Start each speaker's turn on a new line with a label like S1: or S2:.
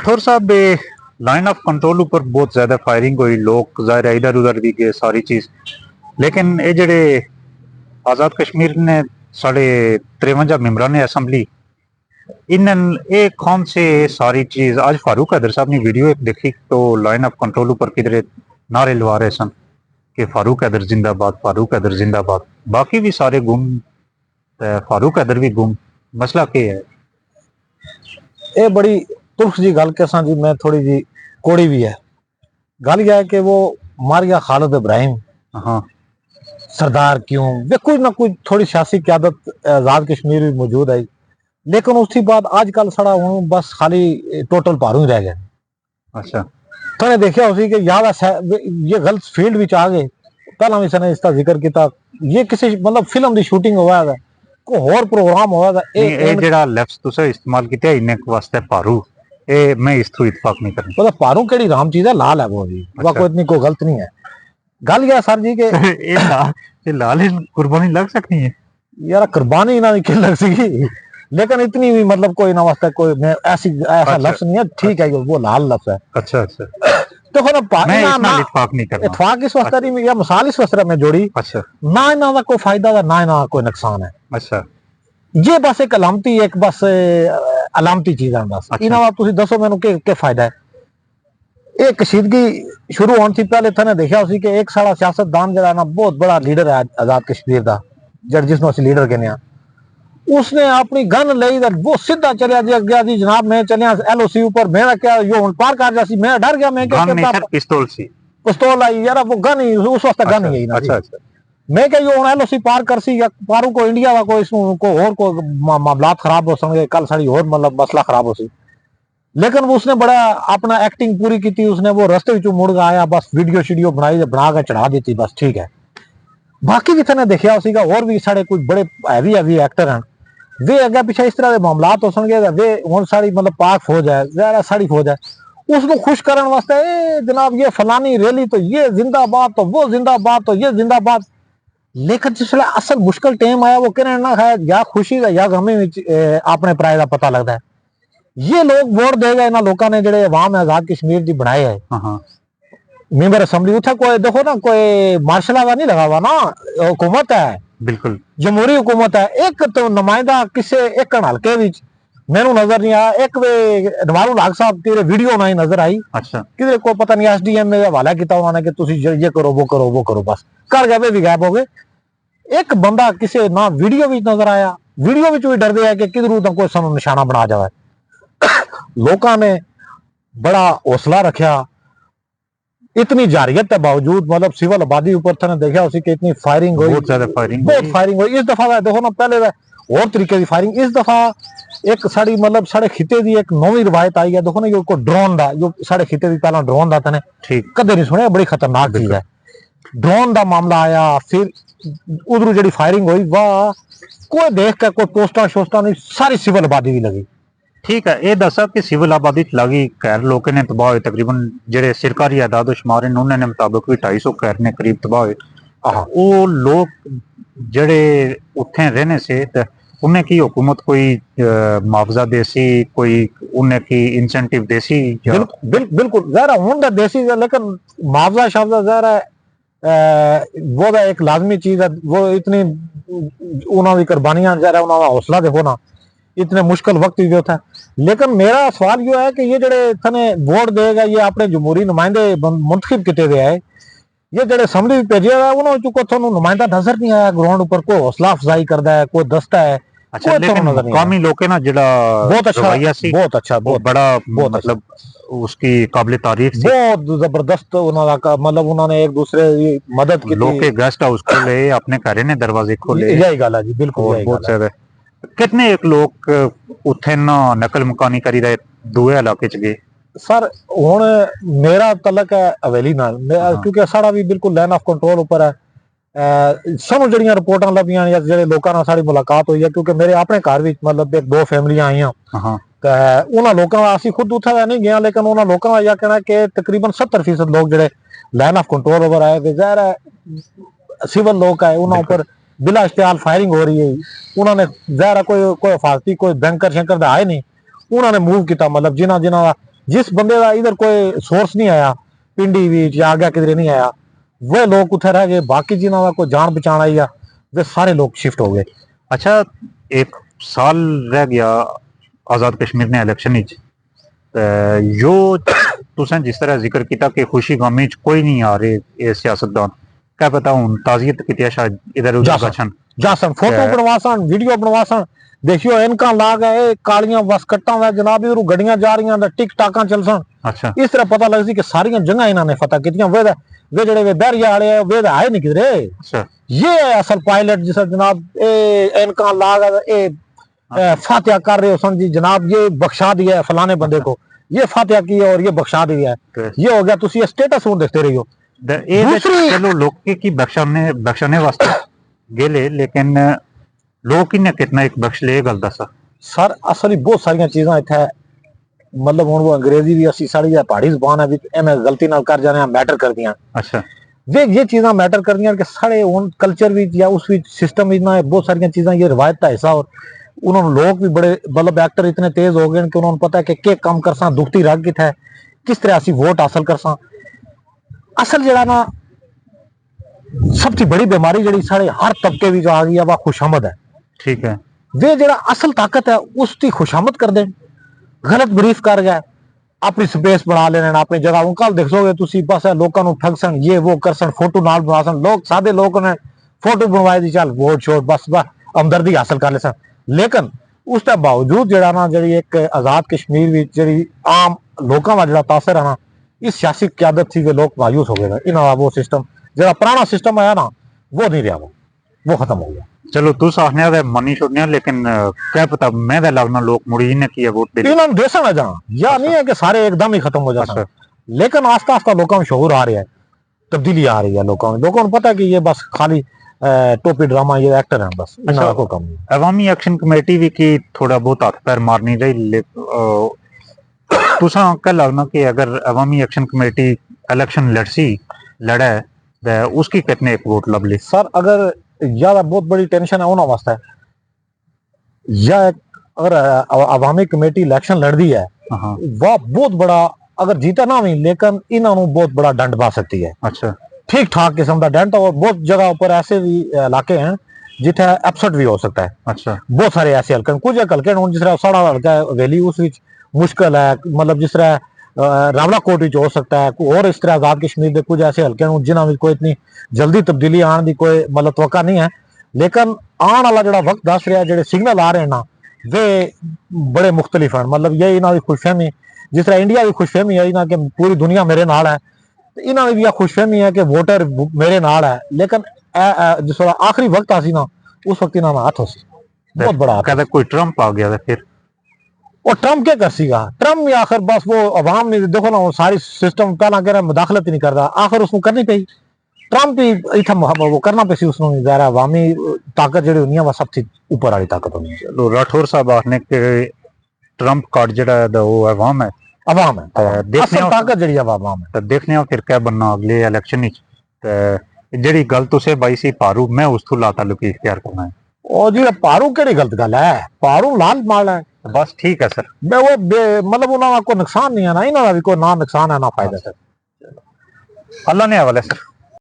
S1: राठौर साहब line of control ऊपर बहुत ज्यादा फायरिंग हुई, लोग ज़ाहिर है इधर उधर भी गए सारी चीज। लेकिन ये जेडे आजाद कश्मीर ने साढ़े 53 मेंबर ने असैम्बली इन एक कौन से सारी चीज आज फारूक हैदर साहब ने वीडियो एक देखी तो लाइन ऑफ कंट्रोल ऊपर किधरे नारे लगा रहे सन कि फारूक हैदर जिंदाबाद, फारूक हैदर जिंदाबाद। बाकी भी सारे गुम, फारूक हैदर भी गुम। मसला क्या है?
S2: ये बड़ी तुर्ख जी गल कसा जी, मैं थोड़ी जी कोड़ी भी है। गल यह है कि वो मार गया खालिद इब्राहिम।
S1: हाँ
S2: सरदार क्यों वे कुछ ना कुछ थोड़ी सियासी क्यादत आजाद कश्मीर भी मौजूद है, लेकिन उसके बाद आजकल सड़ा हूँ बस खाली टोटल पारू ही रह गए।
S1: अच्छा,
S2: थोड़े देखा उसी के याद ये गलत फील्ड भी आ गए। पहला भी सने इसका जिक्र किया, ये किसी मतलब फिल्म की शूटिंग हुआ है, कोई और प्रोग्राम हुआ है।
S1: ये जेड़ा लफ्ज तुसे इस्तेमाल किया इन्ने वास्ते पारू, ए मैं इस तो इत्तेफाक नहीं करना।
S2: मतलब पारू केड़ी राम चीज है, लाल है वो भी।
S1: अच्छा।
S2: कोई इतनी कोई गलत नहीं है। गल यह सर जी के
S1: ये लाल कुर्बानी लग सकती है
S2: यार, कुर्बानी ना की लग सकी, लेकिन इतनी भी मतलब कोई ना वास्ते कोई ऐसा लफ्ज नहीं है। ठीक है, वो लाल लफ्ज है।
S1: अच्छा अच्छा,
S2: तो फिर
S1: मैं इसमें इत्तेफाक नहीं करना।
S2: इत्तेफाक इस वास्ते नहीं, या मिसाल इस वास्ते मैं जोड़ी।
S1: अच्छा,
S2: ना इन्हों का कोई फायदा है ना इन्हों कोई नुकसान है।
S1: अच्छा,
S2: ये बस एक अलामती, एक बस अलामती चीज है बस।
S1: अच्छा।
S2: इन्हों तुसी दसो मैनू के फायदा है। एक कशीदगी शुरू होने से पहले थे देखा उसी के एक साड़ा सियासतदान जरा ना बहुत बड़ा लीडर है आजाद कश्मीर का, जिसनों असं लीडर कहने, उसने अपनी गन ली वो सीधा चलिया जी अगे जी जनाब मैं चलिया LOC ऊपर। मेरा क्या यो पार कर जा सी, मैं डर गया। मैं क्या
S1: पिस्तौल सी
S2: पिस्तौल आई यार, वो गन ही उस वास्ते गन ही ना।
S1: अच्छा अच्छा,
S2: मैं क्या यो LOC पार कर सी या पारू को इंडिया का कोई को और को मामलात खराब हो सकते, कल साड़ी और मतलब मसला खराब हो सी। लेकिन उसने बड़ा अपना एक्टिंग पूरी की थी। उसने वो रास्ते विचों मुड़ के आया, बस वीडियो शीडियो बनाई बना के चढ़ा दी थी, बस ठीक है। बाकी किसी ने देखा उसी का और भी साढ़े कुछ बड़े हैवी हैवी एक्टर हैं, वे अगे पीछे इस तरह के मामलात हो सके वे हूँ साड़ी मतलब पाक फौज है, जरा साड़ी फौज है, उसको खुश करने वास्ते ए जनाब ये फलानी रैली तो ये जिंदाबाद, तो वो जिंदाबाद, तो ये जिंदाबाद। लेकिन जिसले असल मुश्किल टाइम आया वो कहने ना है या खुशी का या गमी अपने पराए का पता लगता है। ये लोग वोट देगा इन्होंने लोगों ने जेडे अवाम आजाद कश्मीर की बनाए है मेंबर असम्बली, उठे कोई देखो ना कोई मार्शल का नहीं लगा हुआ ना, हुकूमत है, बिल्कुल जमहूरी हुकूमत है। एक तो नुमाइंदा किसी एक हल्के मैनू नजर नहीं आया। एक वे नवारुल हक साहब की वीडियो ना ही नजर आई। अच्छा, कि को पता नहीं SDM में हवाला किया उन्होंने कि तुम ये करो वो करो वो करो, बस कर गए वे भी गायब हो गए। एक बंदा किसी ना वीडियो भी नजर आया, वीडियो भी डरते है कि किधरों तो कोई सानू निशाना बना जाए। लोगों ने बड़ा हौसला रखा, इतनी जारियत के बावजूद मतलब सिविल आबादी ऊपर थे देखा उसी की इतनी फायरिंग हुई, बहुत ज्यादा फायरिंग हुई। इस दफा देखो ना, पहले और तरीके की फायरिंग, इस दफा एक साड़ी मतलब साढ़े खिते की एक नौवीं रिवायत आई है। देखो ना यो ड्रोन का, जो साढ़े खिते की पहला ड्रोन का था ठीक कदे नहीं सुने, बड़ी खतरनाक चीज है। ड्रोन का मामला आया, फिर उधरों जी फायरिंग हुई, वाह कोई देख के कोई पोस्टर शोस्टर नहीं, सारी सिविल आबादी भी लगी।
S1: ठीक है, ये दसा कि सिविल आबादी लगी खैर लोगों ने तबाह हुए, तकरीबन जेडे सरकारी आदाद शुमार हैं उन्होंने मुताबिक भी 250 खैर ने करीब तबाह हुए। वो लोग जेडे उत्थे रहने से उन्हें की हुकूमत कोई मुआवजा देसी, कोई उन्हें की इंसेंटिव देसी?
S2: बिल्कुल जहरा हूं देसी, लेकिन मुआवजा शावजा जहरा वो एक लाजमी चीज है। वो इतनी उन्होंने कुर्बानियां जरा उन्होंने हौसला देखो ना, इतने मुश्किल वक्त भी होता है। लेकिन मेरा सवाल यो है कि ये जड़े थने वोट देगा, ये अपने जमहूरी नुमाइंदे मुंतखब किए गए है, ये जड़े असम्बली भेजे है उन्होंने को थोड़ा नुमाइंदा नजर नहीं आया ग्राउंड ऊपर, कोई हौसला अफजाई करता है, कोई दस्ता है।
S1: अच्छा, लेकिन मुकामी लोग ना जिला
S2: बहुत अच्छा, बहुत अच्छा, बहुत
S1: बड़ा मतलब उसकी काबिल तारीफ थी,
S2: बहुत जबरदस्त मतलब उन्होंने एक दूसरे की मदद की।
S1: लोग के गेस्ट हाउस खोले, अपने घर ने दरवाजे खोले,
S2: यही गल है जी, बिल्कुल
S1: बहुत ज्यादा। कितने एक लोग उथे ना नकल मुकानी करी रहे दूए इलाके च गए?
S2: सर हुण मेरा तलक है हवेली नाल, क्योंकि साड़ा भी बिल्कुल लाइन ऑफ कंट्रोल ऊपर है। सानू जड़ियां रिपोर्टां लभियां या जेडे लोकां नाल साड़ी मुलाकात हुई है, क्योंकि मेरे अपने घर विच मतलब एक दो फैमिलियां आईयां, उन्हां लोकां दा असीं खुद उत्थे नहीं गया, लेकिन उन्हां लोकां दा यह कहना कि तकरीबन 70% लोग जेडे लाइन ऑफ कंट्रोल ओवर आए थे, ज़ाहिर है सिविल लोग आए, उन्हां ऊपर बिला इश्तियाल फायरिंग हो रही है। उन्होंने ज़ाहिर है कोई हिफाजती कोई बैंकर शंकर आए नहीं, उन्होंने मूव किया, मतलब जिन्हों जिस बंदे का इधर कोई सोर्स नहीं आया पिंडी भी या आगे किधरे नहीं आया वे लोग उठे रह गए, बाकी जिन्हों का कोई जान पहचान आई वे सारे लोग शिफ्ट हो गए।
S1: अच्छा, एक साल रह गया आजाद कश्मीर ने इलेक्शन विच, जो तुसें जिस तरह जिक्र किया कि खुशी गमी च कोई नहीं आ रहे ये सियासतदान, क्या पता हूं ताजियत की शायद इधर उधर गछन
S2: जासन फोटो बनवासन वीडियो बनवासन, देखियो इनका लाग है कालियां बस कट्टा हुआ जनाब इधर गड्डियां जा रही टिक टाका चलसन।
S1: अच्छा,
S2: इस तरह पता लग सी कि सारिया जगह इन्होंने फतह की वे जड़े वे बहरिया वाले वे आए नहीं किधरे।
S1: अच्छा,
S2: ये है असल पायलट जिस जनाब इनका लाग है फातिहा कर रहे हो सन जी जनाब, ये बख्शा दिया है फलाने बंदे को, ये फातिहा की है और ये बख्शा दिया है, ये हो गया तुम ये स्टेटस हूं देखते रहियो।
S1: चलो लोग की बख्शाने वास्ते गेले, लेकिन लोग इन्हें कितना एक बख्श ले गल दसा
S2: सर असल बहुत सारिया चीजा इतने मतलब हूँ वो अंग्रेजी भी असी साड़ी पहाड़ी जबान है भी इन्हें गलती नाल कर जाने मैटर कर दियां।
S1: अच्छा,
S2: वे ये चीज़ा मैटर कर दियां कि साढ़े हुन कल्चर भी या उस सिस्टम भी ना बहुत सारिया चीज़ा ये रिवायत का हिस्सा, और उन्होंने लोग भी बड़े मतलब एक्टर इतने तेज हो गए कि उन्होंने पता है कि के काम कर सा दुखती रग कित है किस तरह असी वोट हासिल कर सा। असल जड़ा ना सबसे बड़ी बीमारी जड़ी साढ़े हर तबके भी जो आ गई है वह खुशामद है।
S1: ठीक है,
S2: वे जड़ा असल ताकत है उसकी खुशामद कर दे, गलत ब्रीफ कर गए अपनी स्पेस बना लेने अपनी जगह हूं कल देखोगे तुसी बस लोगों ठगसन ये वो करसन फोटो नाल बनवासन, लोग सादे लोग ने फोटो बनवाई दी चल वोट छोड़ बस हमदर्दी हासिल कर ले। लेकिन उसके बावजूद जड़ा ना जी एक आजाद कश्मीर जी आम लोगों का जड़ा तासर है ना इस सियासी क्यादत थी कि लोग मायूस हो गए, इन्होंने वो सिस्टम जरा पुराना सिस्टम आया ना वो नहीं रहा, वो खत्म हो गया।
S1: चलो तुस आखने मनी छोड़ने, लेकिन क्या पता मैं लगना लोग मुड़ी ने किया वोट दे
S2: इन्होंने देसन है जहाँ या नहीं है कि सारे एकदम ही खत्म हो जाते, लेकिन आस्ता आस्ता लोगों में शऊर आ रहा है, तब्दीली आ रही है लोगों को पता है कि ये बस खाली टोपी ड्रामा ये एक्टर है बस। अच्छा, को कम
S1: अवामी एक्शन कमेटी भी की थोड़ा बहुत हाथ पैर मारनी रही, तुसा क्या लगना कि अगर अवामी एक्शन कमेटी इलेक्शन लड़े तो उसकी कितने एक वोट लब ली?
S2: सर अगर ज्यादा बहुत बड़ी टेंशन है उन्होंने वास्ते या अगर अवामी कमेटी इलेक्शन लड़ दी है वह बहुत बड़ा अगर जीता ना भी लेकिन इन्होंने बहुत बड़ा दंड पा सकती है।
S1: अच्छा,
S2: ठीक ठाक किस्म का दंड, और बहुत जगह पर ऐसे भी इलाके हैं जिथे अपसेट भी हो सकता है।
S1: अच्छा,
S2: बहुत सारे ऐसे हल्के कुछ हल्के जिस तरह साड़ा हल्का है वैली उस मुश्किल है, मतलब जिस तरह रावलाकोट हो सकता है, और इस तरह आजाद कश्मीर के कुछ ऐसे हल्के जिन्होंने कोई इतनी जल्दी तब्दीली आने की कोई मतलब तवक्का नहीं है, लेकिन आने वाला जो वक्त दस रहा जो सिग्नल आ रहे हैं ना वे बड़े मुख्तलिफ हैं। मतलब ये इन्हों की खुशफहमी जिस तरह इंडिया की खुशफहमी है ना कि पूरी दुनिया मेरे नाल है, इन्होंने भी खुशफहमी है कि वोटर मेरे नाल है, लेकिन जिस आखिरी वक्त आसी ना उस वक्त इन्होंने हाथ हो बहुत बड़ा
S1: कहते कोई ट्रंप आ गया फिर
S2: और ट्रंप क्या कर सीगा, ट्रंप भी आखिर बस वो अवाम ने देखो ना वो सारी सिस्टम पहला कह रहा मुदाखलत ही नहीं करता, आखिर उसको करनी पई ट्रंप ही इतना वो करना पे उसको ज़ाहिर अवामी ताकत जी होनी है वह सबसे ऊपर वाली ताकत होनी है।
S1: चलो राठौर साहब आखने के ट्रंप कार्ड जड़ा वो अवाम है,
S2: अवाम है देखने ताकत जी अवाम है,
S1: देखने फिर क्या बनना अगले इलेक्शन जी गल तुसे बाई सी पारू मैं उस तो ला ताल्लुक इख्तियार करना है
S2: और जी पारू केड़ी गलत गल है, पारू लाल माल है
S1: बस ठीक है सर,
S2: वो मतलब उन्होंने कोई नुकसान नहीं है ना, इन्होंने भी कोई ना नुकसान है ना फायदा सर,
S1: अल्लाह ने हवाले सर।